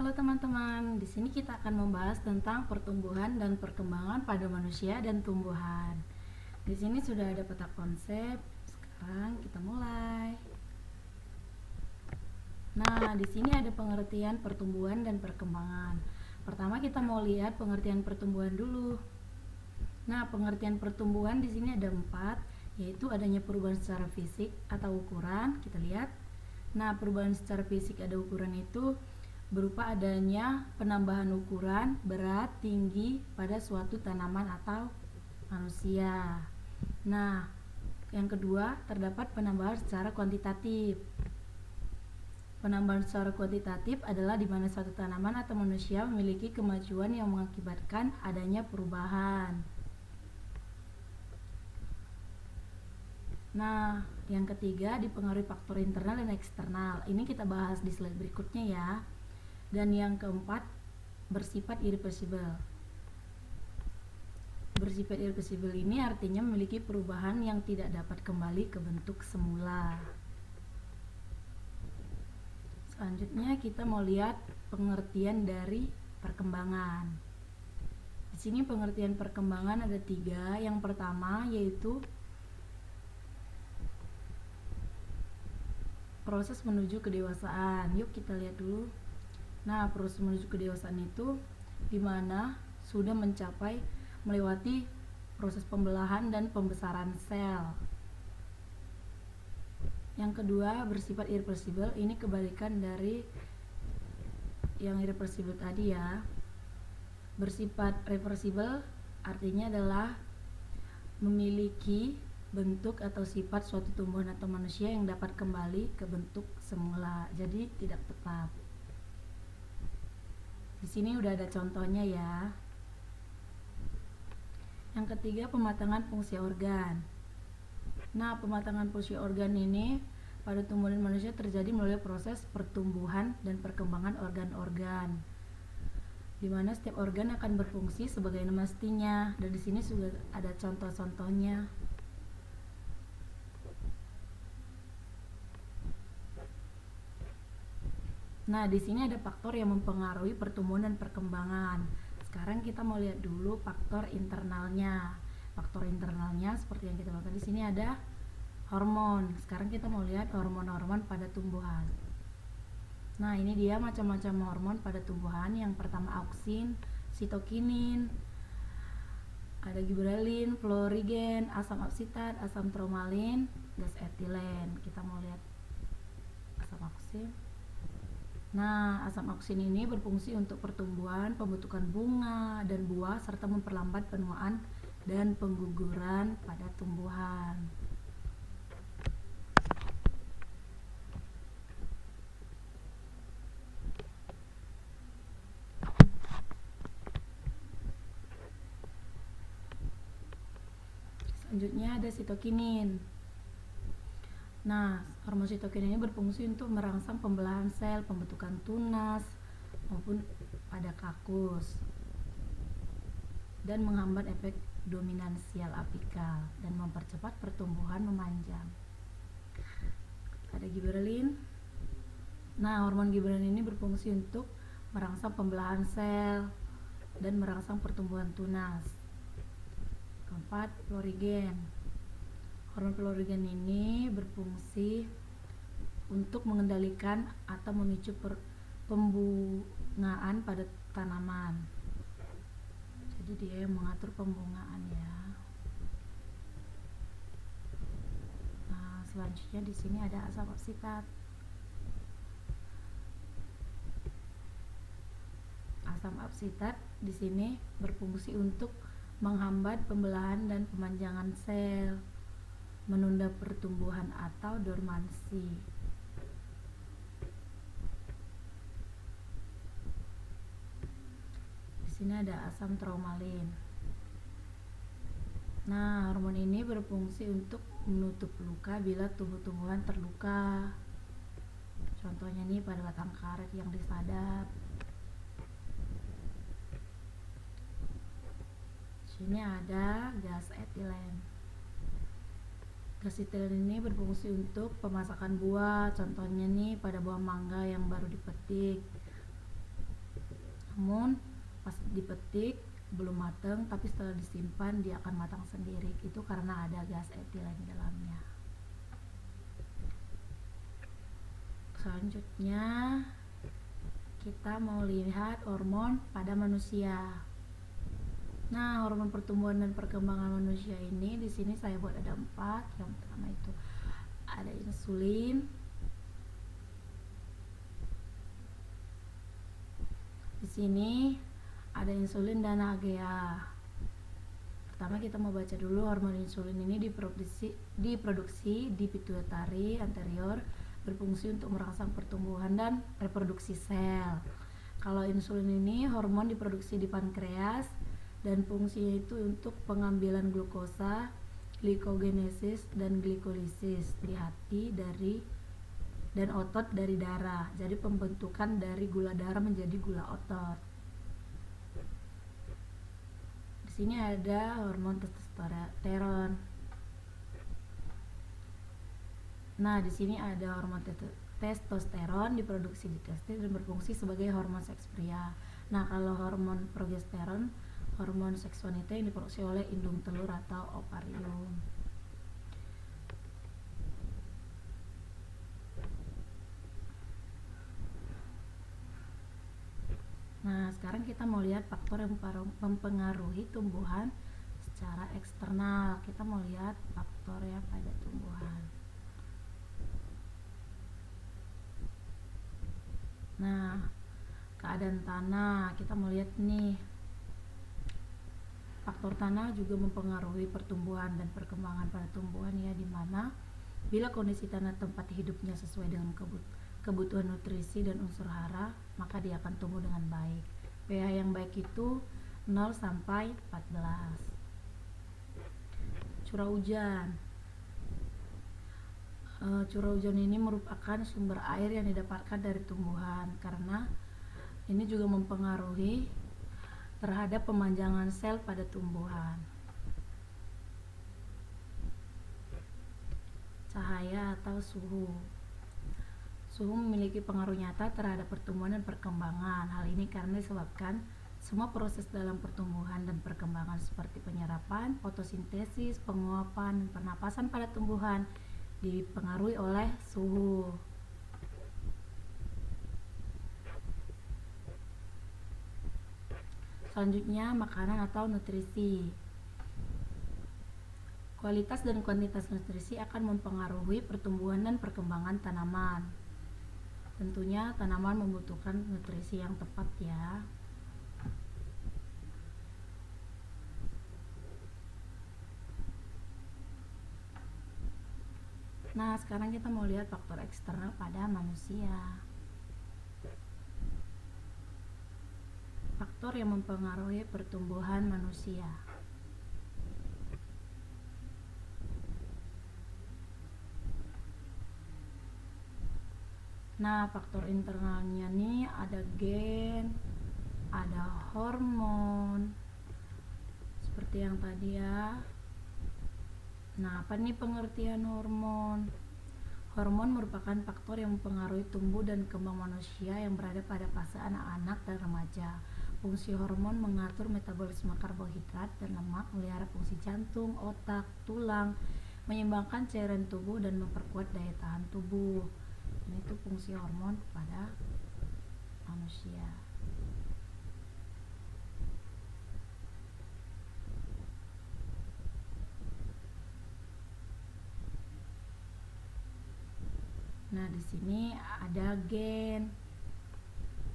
Halo teman-teman, di sini kita akan membahas tentang pertumbuhan dan perkembangan pada manusia dan tumbuhan. Di sini sudah ada peta konsep. Sekarang kita mulai. Nah, di sini ada pengertian pertumbuhan dan perkembangan. Pertama kita mau lihat pengertian pertumbuhan dulu. Nah, pengertian pertumbuhan di sini ada 4, yaitu adanya perubahan secara fisik atau ukuran. Kita lihat. Nah, perubahan secara fisik ada ukuran itu berupa adanya penambahan ukuran, berat, tinggi pada suatu tanaman atau manusia. Nah, yang kedua, terdapat penambahan secara kuantitatif. Penambahan secara kuantitatif adalah di mana suatu tanaman atau manusia memiliki kemajuan yang mengakibatkan adanya perubahan. Nah, yang ketiga dipengaruhi faktor internal dan eksternal. Ini kita bahas di slide berikutnya ya. Dan yang keempat, bersifat irreversible. Bersifat irreversible ini artinya memiliki perubahan yang tidak dapat kembali ke bentuk semula. Selanjutnya kita mau lihat pengertian dari perkembangan. Di sini pengertian perkembangan ada 3. Yang pertama yaitu proses menuju kedewasaan. Yuk kita lihat dulu. Nah, proses menuju kedewasaan itu dimana sudah melewati proses pembelahan dan pembesaran sel. Yang kedua, bersifat irreversible. Ini kebalikan dari yang irreversible tadi ya. Bersifat reversible artinya adalah memiliki bentuk atau sifat suatu tumbuhan atau manusia yang dapat kembali ke bentuk semula. Jadi tidak tetap. Di sini udah ada contohnya ya. Yang ketiga, pematangan fungsi organ. Nah, pematangan fungsi organ ini pada tumbuhan manusia terjadi melalui proses pertumbuhan dan perkembangan organ-organ, di mana setiap organ akan berfungsi sebagaimana mestinya. Dan di sini sudah ada contoh-contohnya. Nah, di sini ada faktor yang mempengaruhi pertumbuhan dan perkembangan. Sekarang kita mau lihat dulu faktor internalnya. Faktor internalnya seperti yang kita lihat di sini ada hormon. Sekarang kita mau lihat hormon-hormon pada tumbuhan. Nah, ini dia macam-macam hormon pada tumbuhan. Yang pertama auksin, sitokinin, ada giberelin, florigen, asam aksitat, asam tromalin, gas etilen. Kita mau lihat asam auksin. Nah, asam auksin ini berfungsi untuk pertumbuhan, pembentukan bunga dan buah, serta memperlambat penuaan dan pengguguran pada tumbuhan. Selanjutnya ada sitokinin. Nah, hormon sitokinin ini berfungsi untuk merangsang pembelahan sel, pembentukan tunas maupun pada kakus, dan menghambat efek dominansial apikal dan mempercepat pertumbuhan memanjang. Ada giberelin. Nah, hormon giberelin ini berfungsi untuk merangsang pembelahan sel dan merangsang pertumbuhan tunas. Keempat, florigen. Hormon florigen ini berfungsi untuk mengendalikan atau memicu pembungaan pada tanaman. Jadi dia mengatur pembungaan ya. Nah, selanjutnya di sini ada asam aksitat. Asam aksitat di sini berfungsi untuk menghambat pembelahan dan pemanjangan sel, menunda pertumbuhan atau dormansi. Di sini ada asam tromalin. Nah, hormon ini berfungsi untuk menutup luka bila tumbuh-tumbuhan terluka. Contohnya nih pada batang karet yang disadap. Di sini ada gas etilen. Gas etilen ini berfungsi untuk pemasakan buah, contohnya nih pada buah mangga yang baru dipetik. Namun pas dipetik belum matang, tapi setelah disimpan dia akan matang sendiri. Itu karena ada gas etilen di dalamnya. Selanjutnya kita mau lihat hormon pada manusia. Nah, hormon pertumbuhan dan perkembangan manusia ini di sini saya buat ada 4. Yang pertama itu ada insulin. Di sini ada insulin dan HGA. Pertama kita mau baca dulu, hormon insulin ini diproduksi di pituitari anterior, berfungsi untuk merangsang pertumbuhan dan reproduksi sel. Kalau insulin ini hormon diproduksi di pankreas dan fungsinya itu untuk pengambilan glukosa, glikogenesis dan glikolisis di hati dan otot dari darah. Jadi pembentukan dari gula darah menjadi gula otot. Di sini ada hormon testosteron. Nah, di sini ada hormon testosteron diproduksi di testis dan berfungsi sebagai hormon seks pria. Nah, kalau hormon progesteron, hormon seks wanita yang diproduksi oleh indung telur atau ovarium. Nah, sekarang kita mau lihat faktor yang mempengaruhi tumbuhan secara eksternal. Kita mau lihat faktor ya pada tumbuhan. Nah, keadaan tanah, kita mau lihat nih. Faktor tanah juga mempengaruhi pertumbuhan dan perkembangan pada tumbuhan ya, dimana bila kondisi tanah tempat hidupnya sesuai dengan kebutuhan nutrisi dan unsur hara, maka dia akan tumbuh dengan baik. pH yang baik itu 0 sampai 14. Curah hujan. Curah hujan ini merupakan sumber air yang didapatkan dari tumbuhan, karena ini juga mempengaruhi terhadap pemanjangan sel pada tumbuhan. Cahaya atau suhu. Suhu memiliki pengaruh nyata terhadap pertumbuhan dan perkembangan. Hal ini karena disebabkan semua proses dalam pertumbuhan dan perkembangan seperti penyerapan, fotosintesis, penguapan, dan pernapasan pada tumbuhan dipengaruhi oleh suhu. Selanjutnya, makanan atau nutrisi. Kualitas dan kuantitas nutrisi akan mempengaruhi pertumbuhan dan perkembangan tanaman. Tentunya tanaman membutuhkan nutrisi yang tepat ya. Nah, sekarang kita mau lihat faktor eksternal pada manusia. Faktor yang mempengaruhi pertumbuhan manusia. Nah, faktor internalnya nih ada gen, ada hormon, seperti yang tadi ya. Nah, apa nih pengertian hormon? Hormon merupakan faktor yang mempengaruhi tumbuh dan kembang manusia yang berada pada fase anak-anak dan remaja. Fungsi hormon mengatur metabolisme karbohidrat dan lemak, melihara fungsi jantung, otak, tulang, menyeimbangkan cairan tubuh dan memperkuat daya tahan tubuh. Ini tuh fungsi hormon pada manusia. Nah, di sini ada gen.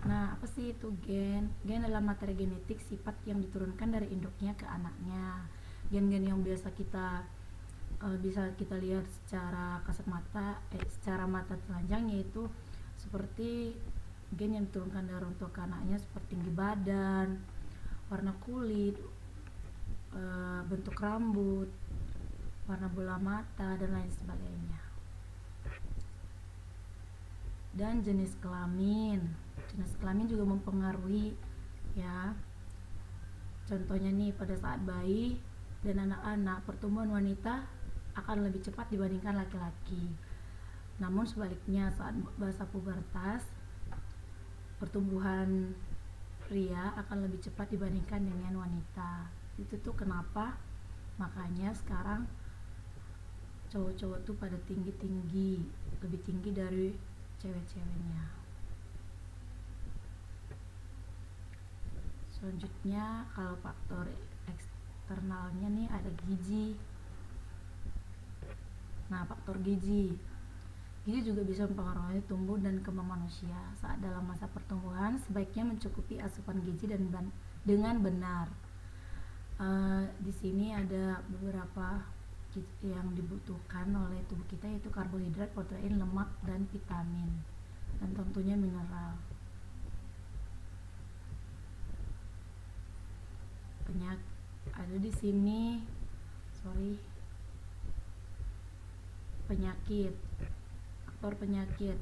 Nah, apa sih itu gen? Gen adalah materi genetik sifat yang diturunkan dari induknya ke anaknya. Gen-gen yang biasa bisa kita lihat secara kasat mata, secara mata telanjang, yaitu seperti gen yang diturunkan dari orang tua ke anaknya, seperti tinggi badan, warna kulit, bentuk rambut, warna bola mata, dan lain sebagainya. Dan jenis kelamin juga mempengaruhi ya. Contohnya nih, pada saat bayi dan anak-anak, pertumbuhan wanita akan lebih cepat dibandingkan laki-laki. Namun sebaliknya, saat masa pubertas, pertumbuhan pria akan lebih cepat dibandingkan dengan wanita. Itu tuh kenapa makanya sekarang cowok-cowok tuh pada tinggi-tinggi, lebih tinggi dari cewek-ceweknya. Selanjutnya kalau faktor eksternalnya nih ada gizi. Nah, faktor gizi juga bisa mempengaruhi tumbuh dan kembang manusia. Saat dalam masa pertumbuhan, sebaiknya mencukupi asupan gizi dengan benar. Di sini ada beberapa yang dibutuhkan oleh tubuh kita, yaitu karbohidrat, protein, lemak, dan vitamin, dan tentunya mineral. Ada di sini, penyakit. Faktor penyakit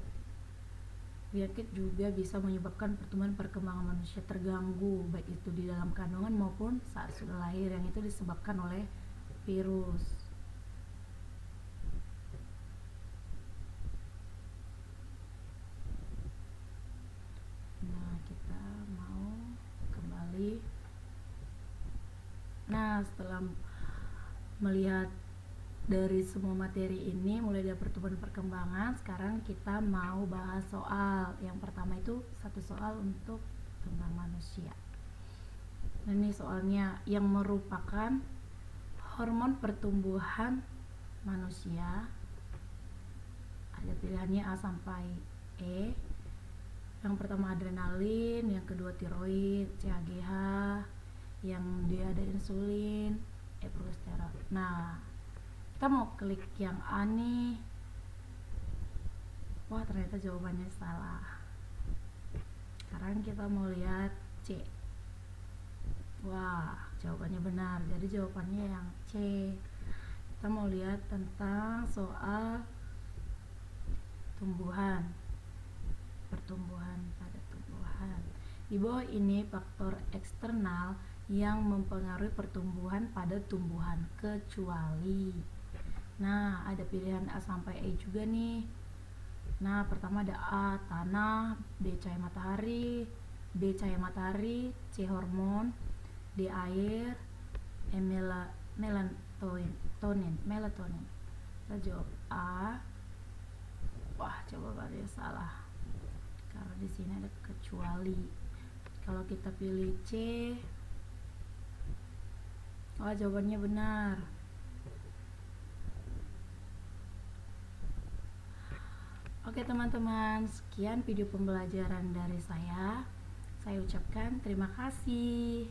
juga bisa menyebabkan pertumbuhan perkembangan manusia terganggu, baik itu di dalam kandungan maupun saat sudah lahir, yang itu disebabkan oleh virus. Nah, kita mau kembali. Nah, setelah melihat dari semua materi ini, mulai dari pertumbuhan perkembangan, sekarang kita mau bahas soal. Yang pertama itu satu soal untuk tentang manusia. Nah, ini soalnya yang merupakan hormon pertumbuhan manusia. Ada pilihannya A sampai E. Yang pertama adrenalin, yang kedua tiroid, CAGH, yang dia ada insulin, progesteron. Nah, kita mau klik yang A nih. Wah, ternyata jawabannya salah. Sekarang kita mau lihat C. Wah, jawabannya benar. Jadi jawabannya yang C. Kita mau lihat tentang soal pertumbuhan pada tumbuhan. Di bawah ini faktor eksternal yang mempengaruhi pertumbuhan pada tumbuhan kecuali. Nah, ada pilihan A sampai E juga nih. Nah, pertama ada A, tanah, B, cahaya matahari, B, cahaya matahari, C, hormon, D, air, E, melatonin. Kita jawab A. Wah, jawabannya salah. Karena di sini ada kecuali. Kalau kita pilih C, jawabannya benar. Oke teman-teman, sekian video pembelajaran dari saya. Saya ucapkan terima kasih.